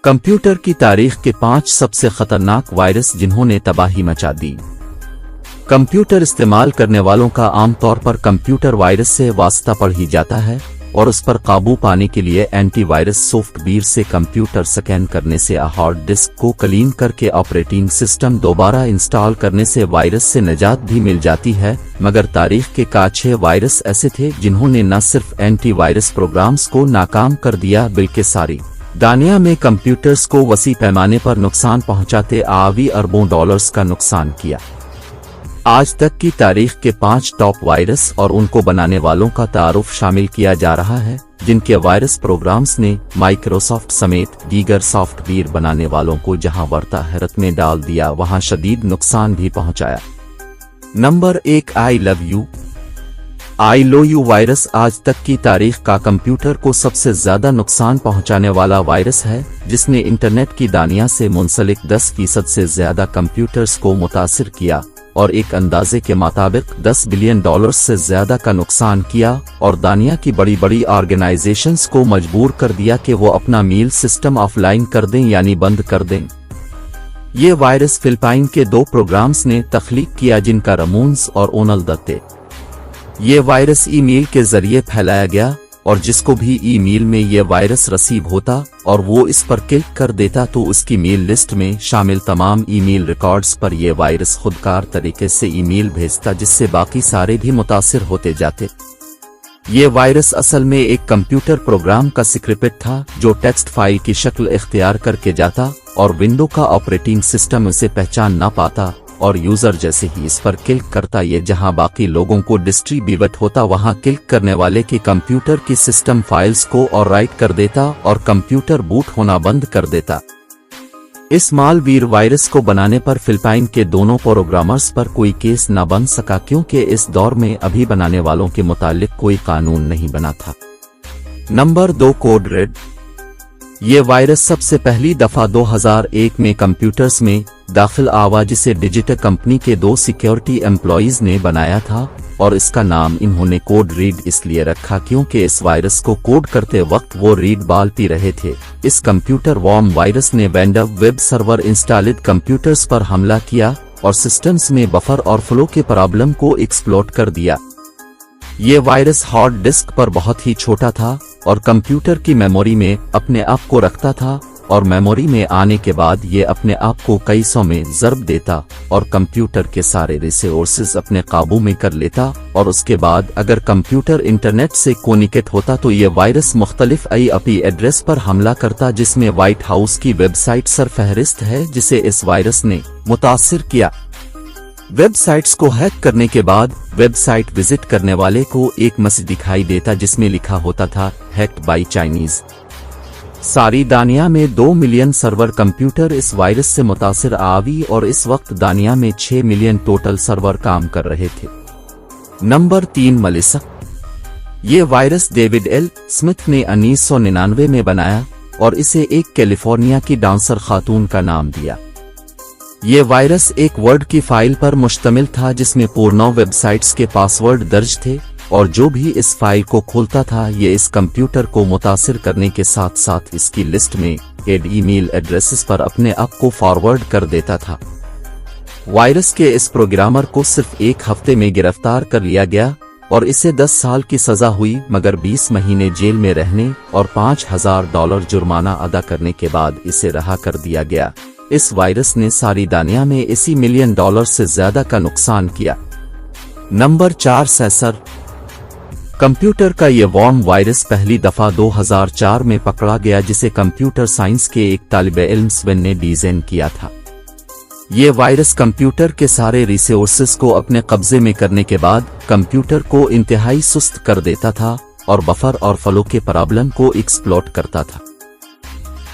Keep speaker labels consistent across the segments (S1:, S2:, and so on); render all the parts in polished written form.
S1: Computer की तारीख के 5 सबसे खतरनाक वायरस जिन्होंने तबाही मचा दी। कंप्यूटर इस्तेमाल करने वालों का आमतौर पर कंप्यूटर वायरस से वास्ता पड़ ही जाता है और उस पर काबू पाने के लिए एंटीवायरस सॉफ्टवेयर से कंप्यूटर स्कैन करने से हार्ड डिस्क को क्लीन करके ऑपरेटिंग सिस्टम दोबारा इंस्टॉल करने से वायरस से निजात भी मिल जाती है। मगर तारीख के 6 वायरस ऐसे थे जिन्होंने न सिर्फ एंटीवायरस प्रोग्राम्स को नाकाम कर दिया बल्कि सारी दुनिया में कंप्यूटर्स को वसी पैमाने पर नुकसान पहुंचाते आवी अरबों डॉलर्स का नुकसान किया। आज तक की तारीख के 5 टॉप वायरस और उनको बनाने वालों का तारुफ शामिल किया जा रहा है, जिनके वायरस प्रोग्राम्स ने माइक्रोसॉफ्ट समेत दीगर सॉफ्टवेयर बनाने वालों को जहां वर्ता हैरत में डाल दिया वहां शदीद नुकसान भी पहुंचाया। Number 1 I love you virus आज तक की तारीख का कंप्यूटर को सबसे ज्यादा नुकसान पहुंचाने वाला वायरस है, जिसने इंटरनेट की दुनिया से मुंसलिक 10% से ज्यादा कंप्यूटर्स को मुतासिर किया और एक अंदाजे के मुताबिक $10 बिलियन से ज्यादा का नुकसान किया और दुनिया की बड़ी बड़ी ऑर्गेनाइजेशंस को मजबूर कर दिया कि वो अपना मेल सिस्टम ऑफलाइन कर दें यानी बंद कर दें। ये वायरस फिलिपाइन के 2 प्रोग्राम्स ने तख्लीक किया जिनका रमून्स और ओनल दत्ते। ये वायरस ईमेल के जरिए फैलाया गया और जिसको भी ईमेल में ये वायरस रिसीव होता और वो इस पर क्लिक कर देता तो उसकी मेल लिस्ट में शामिल तमाम ईमेल रिकॉर्ड्स पर ये वायरस खुदकार तरीके से ईमेल भेजता, जिससे बाकी सारे भी मुतासिर होते जाते। ये वायरस असल में एक कंप्यूटर प्रोग्राम का स्क्रिप्ट था जो टेक्स्ट फाइल की शक्ल इख्तियार करके जाता और विंडो का ऑपरेटिंग सिस्टम उसे पहचान ना पाता और यूजर जैसे ही इस पर क्लिक करता ये जहां बाकी लोगों को डिस्ट्रीब्यूट होता वहां क्लिक करने वाले के कंप्यूटर की सिस्टम फाइल्स को और राइट कर देता और कंप्यूटर बूट होना बंद कर देता। इस मालवेयर वायरस को बनाने पर फिलिपाइन के दोनों प्रोग्रामर्स पर कोई केस न बन सका क्योंकि इस दौर में अभी बनाने वालों के मुतालिक कोई कानून नहीं बना था। Number 2 code red. ये वायरस सबसे पहली दफा 2001 में कंप्यूटर्स में दाखिल आवा जिसे डिजिटल कंपनी के 2 सिक्योरिटी एम्प्लॉइज ने बनाया था और इसका नाम इन्होंने कोड रीड इसलिए रखा क्योंकि इस वायरस को कोड करते वक्त वो रीड बाल पी रहे थे। इस कंप्यूटर वॉर्म वायरस ने vendor web server installed computers पर हमला किया और सिस्टम्स में बफर और फ्लो के प्रॉब्लम को एक्सप्लॉइट कर दिया। ये वायरस हार्ड डिस्क पर बहुत ही छोटा था और कंप्यूटर की मेमोरी में अपने आप को रखता था और मेमोरी में आने के बाद ये अपने आप को कई सौ में ज़र्ब देता और कंप्यूटर के सारे रिसोर्सेज अपने काबू में कर लेता और उसके बाद अगर कंप्यूटर इंटरनेट से कनेक्ट होता तो ये वायरस मुख्तलिफ IP एड्रेस पर हमला करता, जिसमें व्हाइट हाउस की वेबसाइट सरफहरिस्त है जिसे इस वायरस ने मुतासिर किया। वेबसाइट्स को हैक करने के बाद वेबसाइट विजिट करने वाले को एक मैसेज दिखाई देता जिसमें लिखा होता था हैक्ड बाय चाइनीज। सारी दुनिया में 2 मिलियन सर्वर कंप्यूटर इस वायरस से मुतासिर आवी और इस वक्त दुनिया में 6 मिलियन टोटल सर्वर काम कर रहे थे। Number 3 Melissa. ये वायरस डेविड एल स्मिथ ने 1999 में बनाया और इसे एक कैलिफोर्निया की डांसर खातून का नाम दिया। ये वायरस एक वर्ड की फाइल पर मुश्तमिल था जिसमें पोर्नो वेबसाइट्स के पासवर्ड दर्ज थे और जो भी इस फाइल को खोलता था ये इस कंप्यूटर को मुतासिर करने के साथ साथ इसकी लिस्ट में एड ईमेल एड्रेसेस पर अपने आप को फॉरवर्ड कर देता था। वायरस के इस प्रोग्रामर को सिर्फ 1 हफ्ते में गिरफ्तार कर लिया गया और इसे 10 साल की सजा हुई, मगर 20 महीने जेल में रहने और $5000 जुर्माना अदा करने के बाद इसे रहा कर दिया गया। इस वायरस ने सारी दुनिया में $80 मिलियन से ज्यादा का नुकसान किया। नंबर 4 सेसर। कंप्यूटर का ये वॉर्म वायरस पहली दफा 2004 में पकड़ा गया जिसे कंप्यूटर साइंस के एक तालिबे इल्म स्वेन ने डिजाइन किया था। ये वायरस कंप्यूटर के सारे रिसोर्सेज को अपने कब्जे में करने के बाद कंप्यूटर को इंतहाई सुस्त कर देता था और बफर और फ्लो के प्रॉब्लम को एक्सप्लॉइट करता था।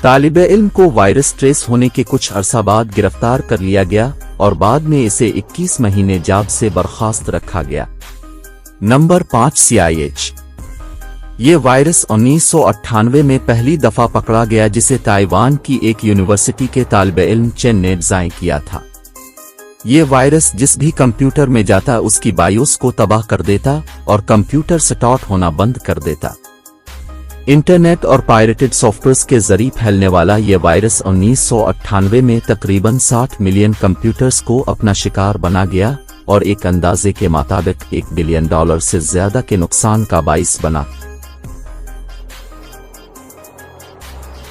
S1: तालिबे इल्म को वायरस ट्रेस होने के कुछ अरसा बाद गिरफ्तार कर लिया गया और बाद में इसे 21 महीने जॉब से बर्खास्त रखा गया। Number 5 CIH। ये वायरस 1998 में पहली दफा पकड़ा गया जिसे ताइवान की एक यूनिवर्सिटी के तालिबे इल्म चेन ने डिजाइन किया था। یہ وائرس جس بھی کمپیوٹر میں جاتا اس کی بایوس کو تباہ کر دیتا اور کمپیوٹر سٹارٹ ہونا بند کر دیتا۔ انٹرنیٹ اور پائریٹڈ سافٹ ویئر کے ذریعے پھیلنے والا یہ وائرس 1998 میں تقریباً 60 ملین کمپیوٹرز کو اپنا شکار بنا گیا اور ایک اندازے کے مطابق $1 بلین سے زیادہ کے نقصان کا باعث بنا۔